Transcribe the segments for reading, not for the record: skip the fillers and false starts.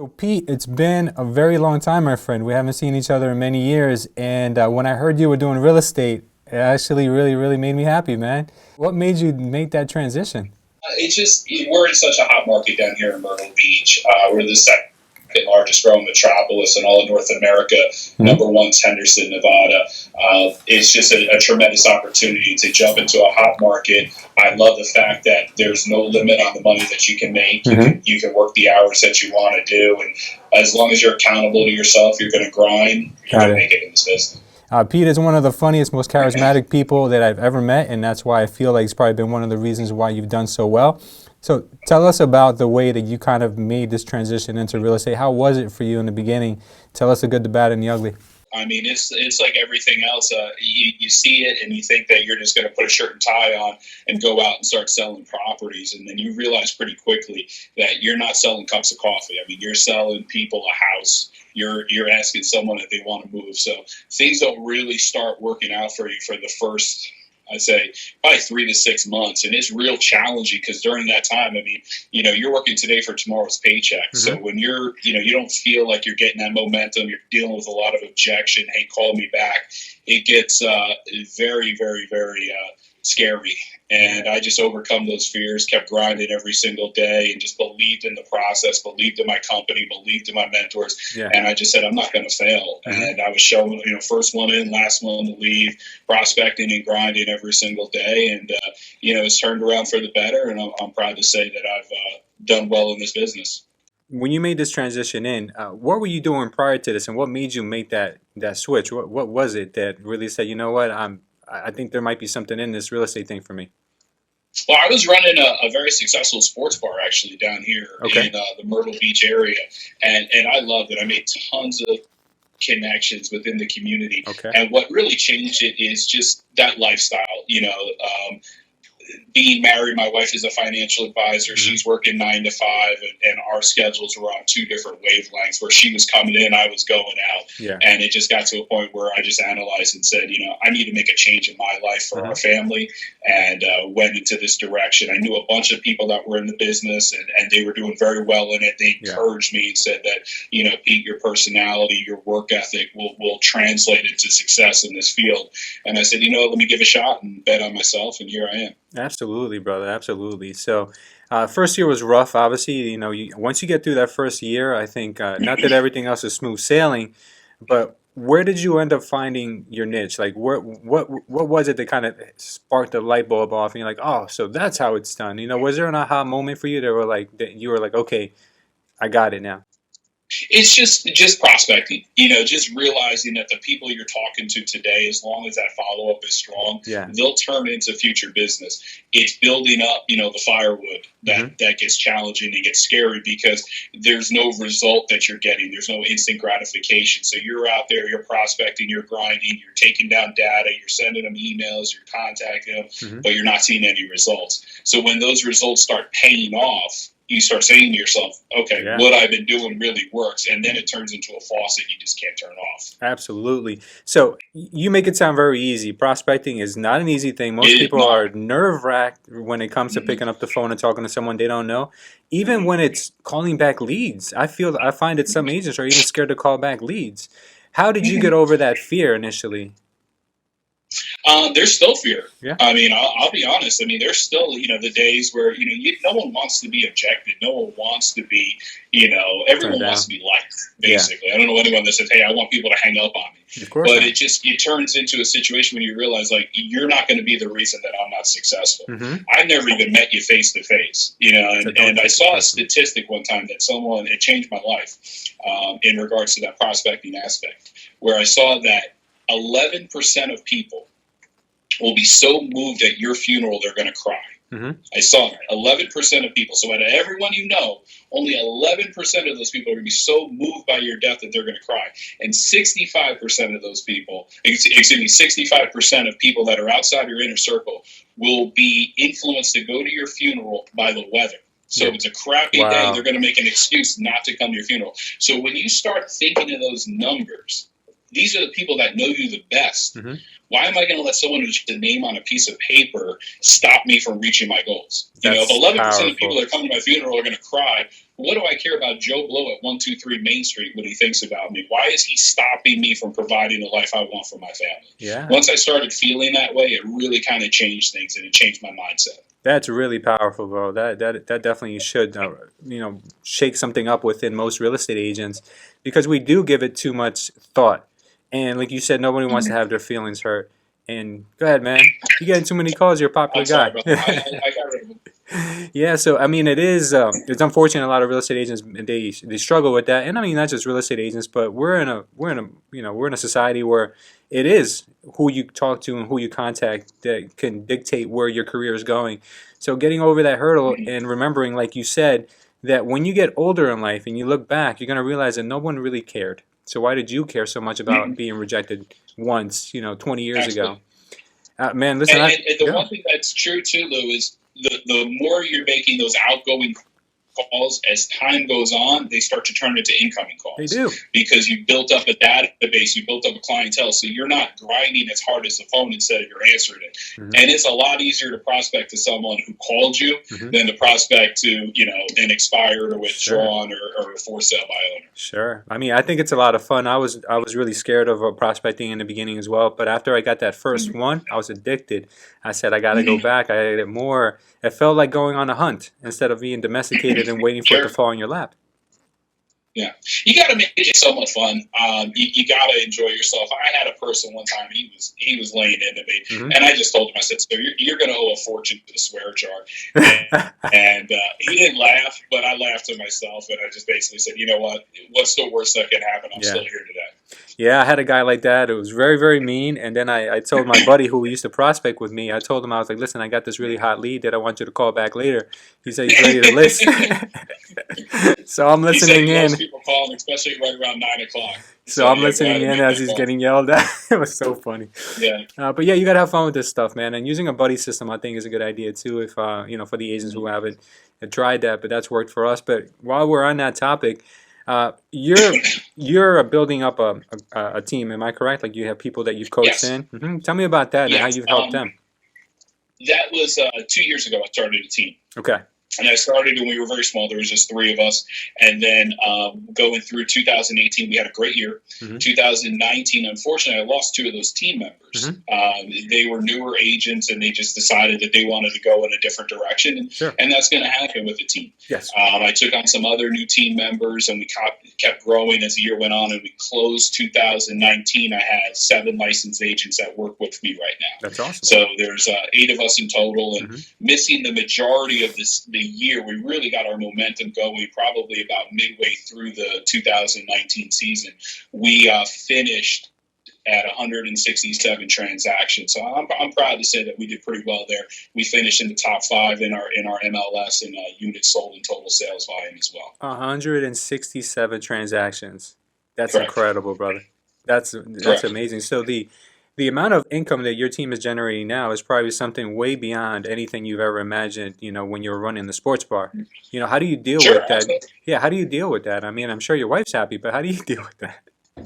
So, Pete, it's been a very long time, my friend. We haven't seen each other in many years. And when I heard you were doing real estate, it actually really, really made me happy, man. What made you make that transition? It's just we're in such a hot market down here in Myrtle Beach. We're the second largest growing metropolis in all of North America. Mhm. Number one's Henderson, Nevada. It's just a tremendous opportunity to jump into a hot market. I love the fact that there's no limit on the money that you can make. You can work the hours that you want to do, and as long as you're accountable to yourself, you're going to grind. You're Got going to it. make it in this business. Pete is one of the funniest, most charismatic people that I've ever met, and that's why I feel like it's probably been one of the reasons why you've done so well. So tell us about the way that you kind of made this transition into real estate. How was it for you in the beginning? Tell us the good, the bad, and the ugly. I mean, it's like everything else. You see it and you think that you're just going to put a shirt and tie on and go out and start selling properties, and then you realize pretty quickly that you're not selling cups of coffee. I mean, you're selling people a house. You're asking someone if they want to move. So things don't really start working out for you for the first, I'd say, probably 3 to 6 months. And it's real challenging because during that time, I mean, you're working today for tomorrow's paycheck. So when you don't feel like you're getting that momentum, you're dealing with a lot of objection. Hey, call me back. It gets very, very, very scary. And I just overcome those fears, kept grinding every single day, and just believed in the process, believed in my company, believed in my mentors. Yeah. And I just said, I'm not going to fail. And I was showing, first one in, last one to leave, prospecting and grinding every single day. And, it's turned around for the better. And I'm proud to say that I've done well in this business. When you made this transition in, what were you doing prior to this, and what made you make that switch? What was it that really said, you know what, I think there might be something in this real estate thing for me? Well, I was running a very successful sports bar actually down here Okay. in the Myrtle Beach area, and I loved it. I made tons of connections within the community, Okay. and what really changed it is just that lifestyle. Being married, my wife is a financial advisor. She's working 9 to 5, and our schedules were on two different wavelengths. Where she was coming in, I was going out, Yeah. and it just got to a point where I just analyzed and said, I need to make a change in my life for our family, and went into this direction. I knew a bunch of people that were in the business, and they were doing very well in it. They encouraged me and said that, Pete, your personality, your work ethic will translate into success in this field. And I said, let me give a shot and bet on myself, and here I am. Absolutely, brother. Absolutely. So, first year was rough. Obviously, once you get through that first year, I think not that everything else is smooth sailing, but where did you end up finding your niche? Like, what was it that kind of sparked the light bulb off, and you're like, oh, so that's how it's done? Was there an aha moment for you that you were like, okay, I got it now? It's just prospecting, just realizing that the people you're talking to today, as long as that follow up is strong, Yeah. they'll turn into future business. It's building up, the firewood that gets challenging and gets scary because there's no result that you're getting. There's no instant gratification. So you're out there, you're prospecting, you're grinding, you're taking down data, you're sending them emails, you're contacting them, but you're not seeing any results. So when those results start paying off, you start saying to yourself, okay, what I've been doing really works. And then it turns into a faucet you just can't turn off. Absolutely. So you make it sound very easy. Prospecting is not an easy thing. Most people are nerve-wracked when it comes to picking up the phone and talking to someone they don't know. Even when it's calling back leads, I find that some agents are even scared to call back leads. How did you get over that fear initially? There's still fear. Yeah. I mean, I'll be honest. I mean, there's still, the days where, no one wants to be objected. No one wants to be, everyone wants to be liked, basically. I don't know anyone that says, hey, I want people to hang up on me. Of course but not. it turns into a situation when you realize, like, you're not going to be the reason that I'm not successful. I've never even met you face to face, and I saw a statistic one time that it changed my life in regards to that prospecting aspect, where I saw that 11% of people will be so moved at your funeral they're going to cry. I saw that. 11% of people. So out of everyone only 11% of those people are going to be so moved by your death that they're going to cry. And 65% of those people, 65% of people that are outside your inner circle will be influenced to go to your funeral by the weather. So if it's a crappy day, they're going to make an excuse not to come to your funeral. So when you start thinking of those numbers, these are the people that know you the best. Why am I going to let someone who's just a name on a piece of paper stop me from reaching my goals? If 11% of people that are coming to my funeral are going to cry, what do I care about Joe Blow at 123 Main Street when he thinks about me? Why is he stopping me from providing the life I want for my family? Yeah. Once I started feeling that way, it really kind of changed things, and it changed my mindset. That's really powerful, bro. That definitely should, shake something up within most real estate agents, because we do give it too much thought. And like you said, nobody wants to have their feelings hurt. And go ahead, man. You're getting too many calls. You're a popular I'm sorry, guy. brother. I got rid of him. Yeah, so I mean, it's unfortunate. A lot of real estate agents, they struggle with that, and I mean not just real estate agents, but we're in a society where it is who you talk to and who you contact that can dictate where your career is going. So getting over that hurdle and remembering, like you said, that when you get older in life and you look back, you're gonna realize that no one really cared. So why did you care so much about being rejected once, 20 years ago? Man, listen, and the one thing that's true too, Lou, is the more you're making those outgoing calls, as time goes on, they start to turn into incoming calls. They do. Because you built up a database, you built up a clientele, so you're not grinding as hard as the phone instead of you're answering it. And it's a lot easier to prospect to someone who called you than to prospect to, an expired or withdrawn or a for sale by owner. Sure. I mean, I think it's a lot of fun. I was really scared of prospecting in the beginning as well, but after I got that first one, I was addicted. I said, I got to go back. I got to get more. It felt like going on a hunt instead of being domesticated and waiting for it to fall in your lap. Yeah, you got to make it so much fun. You got to enjoy yourself. I had a person one time. He was laying into me, and I just told him, I said, "So you're going to owe a fortune to the swear jar." And he didn't laugh, but I laughed to myself, and I just basically said, "You know what? What's the worst that can happen? I'm still here today." Yeah, I had a guy like that. It was very, very mean. And then I told my buddy who used to prospect with me, I told him, I was like, listen, I got this really hot lead that I want you to call back later. He said he's ready to list. So I'm listening in. Most people calling, especially right around 9 o'clock. So I'm listening in as he's getting yelled at. It was so funny. Yeah. But yeah, you got to have fun with this stuff, man. And using a buddy system, I think, is a good idea too, if, for the agents who haven't tried that, but that's worked for us. But while we're on that topic, you're building up a team, am I correct? Like you have people that you've coached in? Tell me about that and how you've helped them. That was 2 years ago I started a team. Okay. And I started when we were very small. There was just 3 of us. And then going through 2018, we had a great year. 2019, unfortunately, I lost 2 of those team members. They were newer agents, and they just decided that they wanted to go in a different direction. And that's going to happen with the team. Yes. I took on some other new team members, and we kept growing as the year went on. And we closed 2019. I had 7 licensed agents that work with me right now. That's awesome. So there's 8 of us in total, and missing the majority of the year, we really got our momentum going probably about midway through the 2019 season. We finished at 167 transactions. So I'm proud to say that we did pretty well there. We finished in the top 5 in our MLS in units sold and total sales volume as well. 167 transactions. That's Correct. Incredible, brother. That's amazing. So the amount of income that your team is generating now is probably something way beyond anything you've ever imagined, when you were running the sports bar. How do you deal with that? Absolutely. Yeah, how do you deal with that? I mean, I'm sure your wife's happy, but how do you deal with that?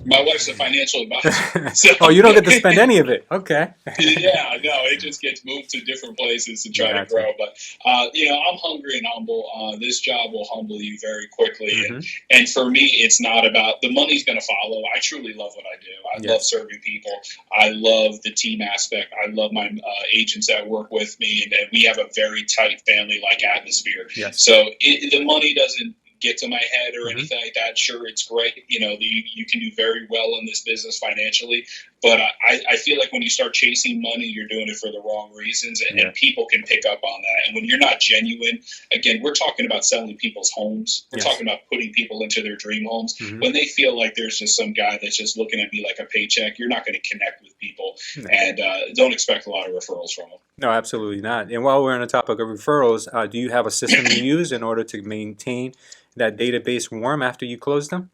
My wife's a financial advisor. So, oh, you don't get to spend any of it. Okay. Yeah, no, it just gets moved to different places to try to grow. But, I'm hungry and humble. This job will humble you very quickly. And for me, it's not about the money's going to follow. I truly love what I do. I love serving people. I love the team aspect. I love my agents that work with me. And we have a very tight family-like atmosphere. Yes. So the money doesn't get to my head or anything like that. Sure, it's great. You can do very well in this business financially, but I feel like when you start chasing money, you're doing it for the wrong reasons, and people can pick up on that. And when you're not genuine, again, we're talking about selling people's homes. We're talking about putting people into their dream homes. When they feel like there's just some guy that's just looking at me like a paycheck, you're not going to connect with people, and don't expect a lot of referrals from them. No, absolutely not. And while we're on the topic of referrals, do you have a system you use in order to maintain that database warm after you close them?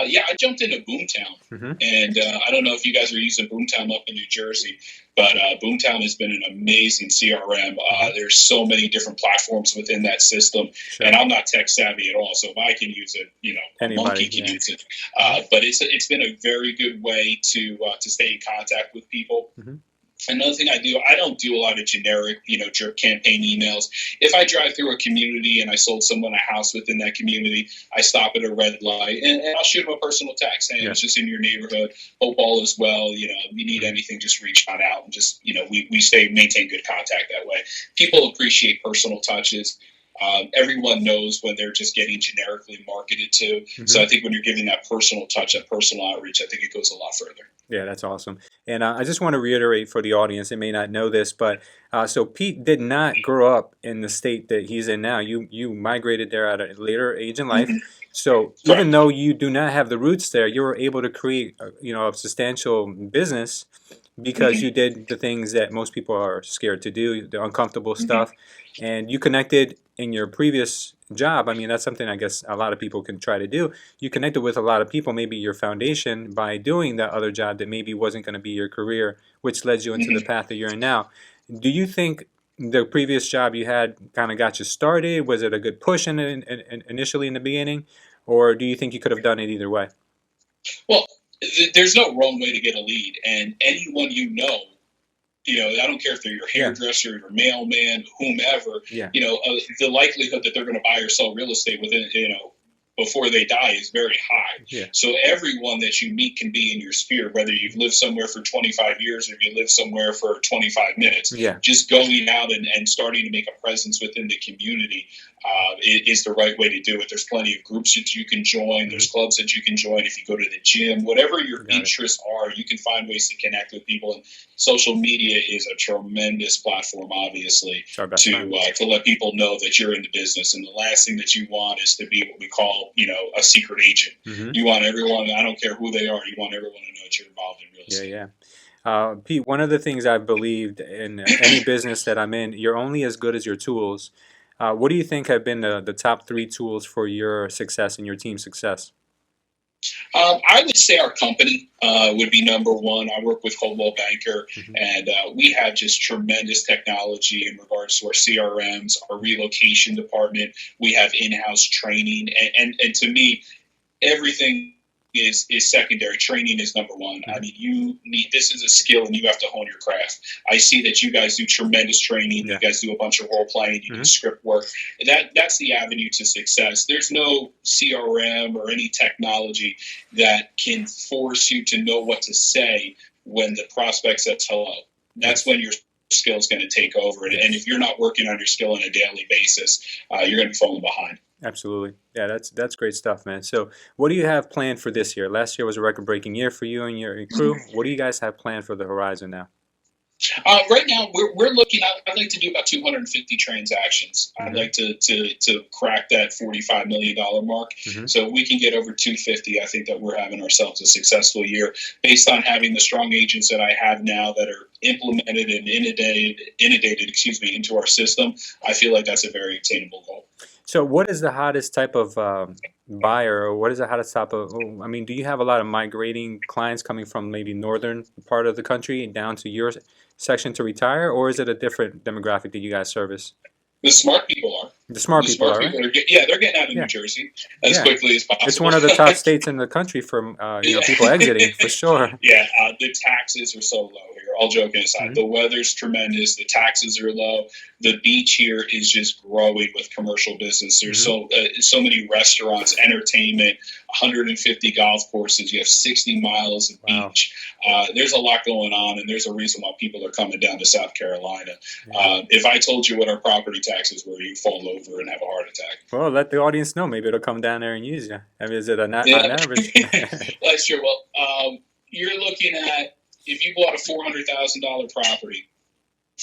Yeah, I jumped into Boomtown, and I don't know if you guys are using Boomtown up in New Jersey, but Boomtown has been an amazing CRM. There's so many different platforms within that system, and I'm not tech savvy at all, so if I can use it, a monkey can use it. But it's been a very good way to stay in contact with people. Another thing I do, I don't do a lot of generic, jerk campaign emails. If I drive through a community and I sold someone a house within that community, I stop at a red light and I'll shoot them a personal text. Hey, it's just in your neighborhood. Hope all is well. If you need anything, just reach on out and just, we maintain good contact that way. People appreciate personal touches. Everyone knows when they're just getting generically marketed to. So I think when you're giving that personal touch, that personal outreach, I think it goes a lot further. Yeah, that's awesome. And I just want to reiterate for the audience, they may not know this, but so Pete did not grow up in the state that he's in now. You migrated there at a later age in life. So even though you do not have the roots there, you were able to create a substantial business because you did the things that most people are scared to do, the uncomfortable stuff, and you connected in your previous job. I mean, that's something I guess a lot of people can try to do. You connected with a lot of people, maybe your foundation, by doing that other job that maybe wasn't going to be your career, which led you into the path that you're in now. Do you think the previous job you had kind of got you started? Was it a good push initially in the beginning, or do you think you could have done it either way? Well, there's no wrong way to get a lead, and anyone I don't care if they're your hairdresser, your mailman, whomever, the likelihood that they're going to buy or sell real estate within, before they die is very high. Yeah. So everyone that you meet can be in your sphere, whether you've lived somewhere for 25 years or you live somewhere for 25 minutes. Yeah. Just going out and starting to make a presence within the community is the right way to do it. There's plenty of groups that you can join. There's clubs that you can join. If you go to the gym, whatever your interests are, you can find ways to connect with people. And social media is a tremendous platform, obviously, to let people know that you're in the business. And the last thing that you want is to be what we call, a secret agent. You want everyone, I don't care who they are, you want everyone to know that you're involved in real estate. Yeah. Pete, one of the things I've believed in any business that I'm in, you're only as good as your tools. What do you think have been the top 3 tools for your success and your team's success? I would say our company would be number one. I work with Coldwell Banker, and we have just tremendous technology in regards to our CRMs, our relocation department. We have in-house training, and to me, everything is secondary. Training is number one. I mean, this is a skill, and you have to hone your craft. I see that you guys do tremendous training. You guys do a bunch of role playing. You do script work. That's the avenue to success. There's no CRM or any technology that can force you to know what to say when the prospect says hello. That's when your skill is going to take over. And if you're not working on your skill on a daily basis, you're going to be falling behind. Absolutely. Yeah, that's great stuff, man. So what do you have planned for this year? Last year was a record-breaking year for you and your crew. What do you guys have planned for the horizon now? Right now, we're looking. I'd like to do about 250 transactions. I'd like to crack that $45 million mark. So if we can get over 250, I think that we're having ourselves a successful year based on having the strong agents that I have now that are implemented and inundated into our system. I feel like that's a very attainable goal. So what is the hottest type of buyer, or what is the hottest type of, I mean, do you have a lot of migrating clients coming from maybe northern part of the country down to your section to retire, or is it a different demographic that you guys service? The smart people are. The smart people are, right? They're getting out of New Jersey as quickly as possible. It's one of the top states in the country for people exiting, for sure. Yeah, the taxes are so low here. All joking aside, the weather's tremendous. The taxes are low. The beach here is just growing with commercial business. There's so many restaurants, entertainment, 150 golf courses. You have 60 miles of beach. There's a lot going on, and there's a reason why people are coming down to South Carolina. If I told you what our property taxes were, you'd fall over and have a heart attack. Well, let the audience know. Maybe it'll come down there and use you. I mean, is it on average? That's true. Well, you're looking at, if you bought a $400,000 property,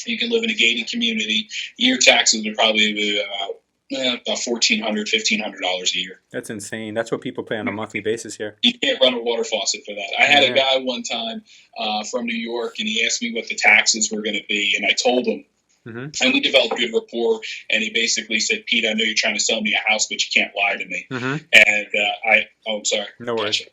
you can live in a gated community, your taxes would probably be about $1,400, $1,500 a year. That's insane. That's what people pay on a monthly basis here. You can't run a water faucet for that. I had a guy one time from New York, and he asked me what the taxes were going to be, and I told him. And we developed good rapport, and he basically said, Pete, I know you're trying to sell me a house, but you can't lie to me. And I'm sorry. No worries.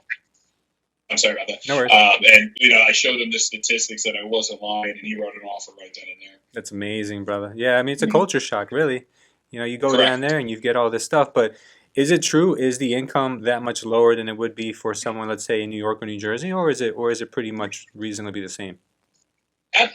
I'm sorry about that. No worries. And, I showed him the statistics that I wasn't lying, and he wrote an offer right then and there. That's amazing, brother. Yeah, I mean, it's a culture shock, really. You go down there and you get all this stuff, but is it true? Is the income that much lower than it would be for someone, let's say, in New York or New Jersey, or is it pretty much reasonably the same?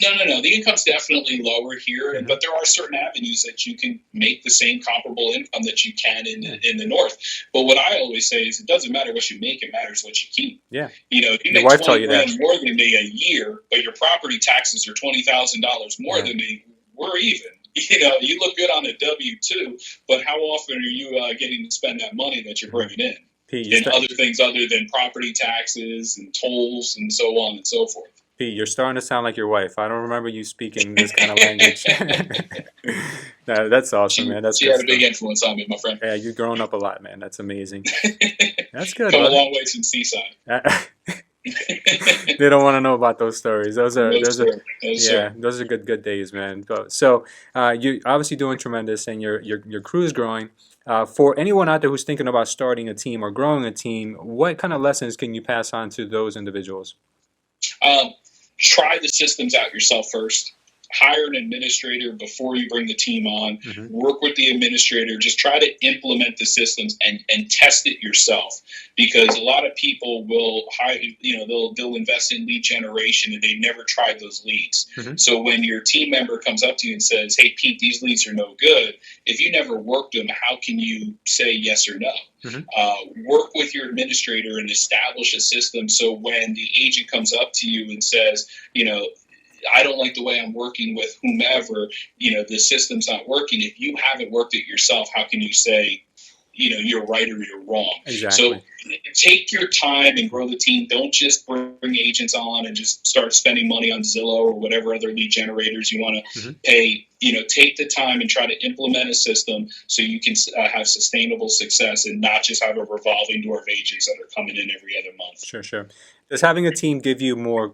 No. The income's definitely lower here, Hmm. but there are certain avenues that you can make the same comparable income that you can in the north. But what I always say is, it doesn't matter what you make; it matters what you keep. Yeah. You Your make wife taught 20 you that. grand more than me a year, but your property taxes are $20,000 more Yeah. than me. We're even. You look good on a W-2, but how often are you getting to spend that money that you're Hmm. bringing in? Pete, And other things other than property taxes and tolls and so on and so forth. You're starting to sound like your wife. I don't remember you speaking this kind of language. No, that's awesome, man. That's She good had a big stuff. influence on me, my friend. Yeah, you've grown up a lot, man. That's amazing. That's good, Come a brother. long way since Seaside. They don't want to know about those stories. No, sir. No, Yeah, sir. those are good days, man. So, you obviously doing tremendous, and your crew is growing. For anyone out there who's thinking about starting a team or growing a team, what kind of lessons can you pass on to those individuals? Um, Try the systems out yourself first. Hire an administrator before you bring the team on. Hmm. Work with the administrator. Just try to implement the systems and test it yourself. Because a lot of people will hire, they'll invest in lead generation and they've never tried those leads. Hmm. So when your team member comes up to you and says, "Hey, Pete, these leads are no good," if you never worked them, how can you say yes or no? Hmm. Work with your administrator and establish a system so when the agent comes up to you and says, "I don't like the way I'm working with whomever, the system's not working." If you haven't worked it yourself, how can you say, you're right or you're wrong? Exactly. So take your time and grow the team. Don't just bring agents on and just start spending money on Zillow or whatever other lead generators you want to Hmm. pay. Take the time and try to implement a system so you can have sustainable success and not just have a revolving door of agents that are coming in every other month. Sure, sure. Does having a team give you more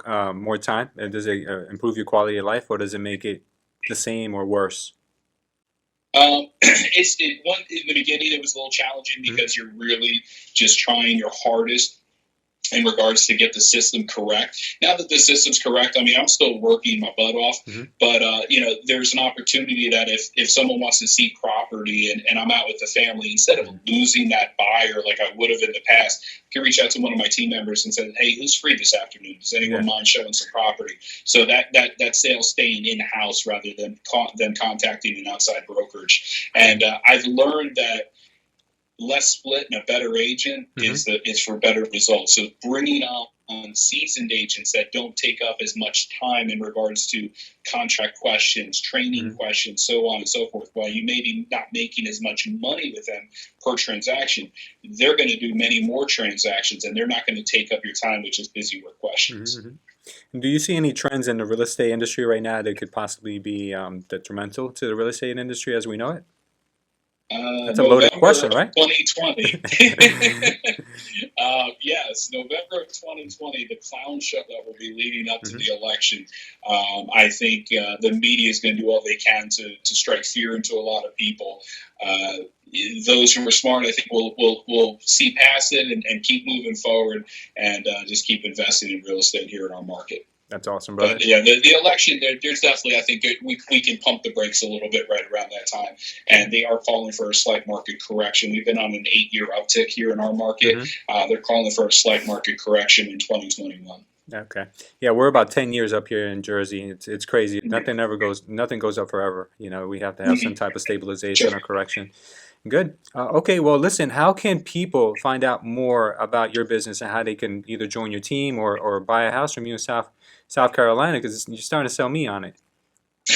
time? Does it improve your quality of life, or does it make it the same or worse? In the beginning it was a little challenging Hmm. because you're really just trying your hardest in regards to get the system correct. Now that the system's correct, I mean, I'm still working my butt off, Hmm. but there's an opportunity that if someone wants to see property and I'm out with the family, instead of losing that buyer like I would have in the past, I can reach out to one of my team members and say, "Hey, who's free this afternoon? Does anyone Yeah. mind showing some property?" So that sale staying in house rather than contacting an outside brokerage. And I've learned that less split and a better agent Hmm. is for better results. So bringing on seasoned agents that don't take up as much time in regards to contract questions, training Hmm. questions, so on and so forth. While you may be not making as much money with them per transaction, they're going to do many more transactions and they're not going to take up your time with just busy work questions. Hmm. Do you see any trends in the real estate industry right now that could possibly be detrimental to the real estate industry as we know it? That's a loaded November question, of right? 2020. Yes, November of 2020, the clown show that will be leading up to Hmm. the election. I think the media is going to do all they can to strike fear into a lot of people. Those who are smart, I think, will see past it and keep moving forward and just keep investing in real estate here in our market. That's awesome, brother. But yeah, the election, there's definitely, I think, we can pump the brakes a little bit right around that time. And they are calling for a slight market correction. We've been on an 8-year uptick here in our market. Hmm. They're calling for a slight market correction in 2021. Okay. Yeah, we're about 10 years up here in Jersey. It's crazy. Nothing goes up forever. We have to have some Mm-hmm. type of Sure. stabilization or correction. Good. Okay, well, listen, how can people find out more about your business and how they can either join your team or buy a house from you in South Carolina? Because you're starting to sell me on it.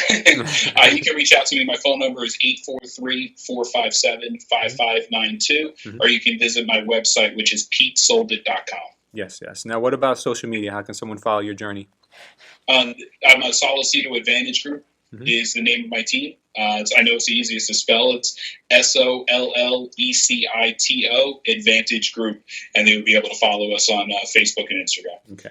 You can reach out to me. My phone number is 843-457-5592, Hmm. or you can visit my website, which is petesoldit.com. Yes, yes. Now, what about social media? How can someone follow your journey? I'm a Sollecito Advantage Group Hmm. is the name of my team. I know it's the easiest to spell. It's SOLLECITO Advantage Group, and they would be able to follow us on Facebook and Instagram. Okay.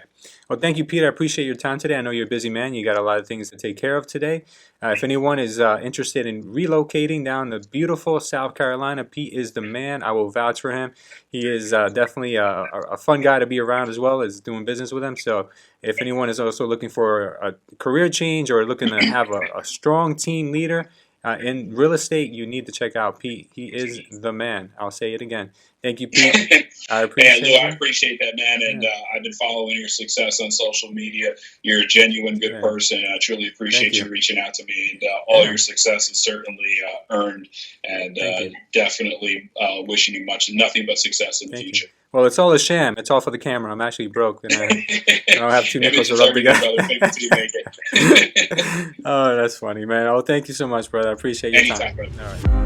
Well, thank you, Peter. I appreciate your time today. I know you're a busy man. You got a lot of things to take care of today. If anyone is interested in relocating down to beautiful South Carolina, Pete is the man. I will vouch for him. He is definitely a fun guy to be around as well as doing business with him. So if anyone is also looking for a career change or looking to have a strong team leader, in real estate, you need to check out Pete. He is the man. I'll say it again. Thank you, Pete. I appreciate Lou, I you. appreciate that, man. And Yeah. I've been following your success on social media. You're a genuine good person. I truly appreciate you reaching out to me. And all your success is certainly earned. And definitely wishing you nothing but success in the future. Well, it's all a sham. It's all for the camera. I'm actually broke, and I don't have 2 nickels to rub together. Oh, that's funny, man. Oh, thank you so much, brother. I appreciate your time. Anytime, brother. All right.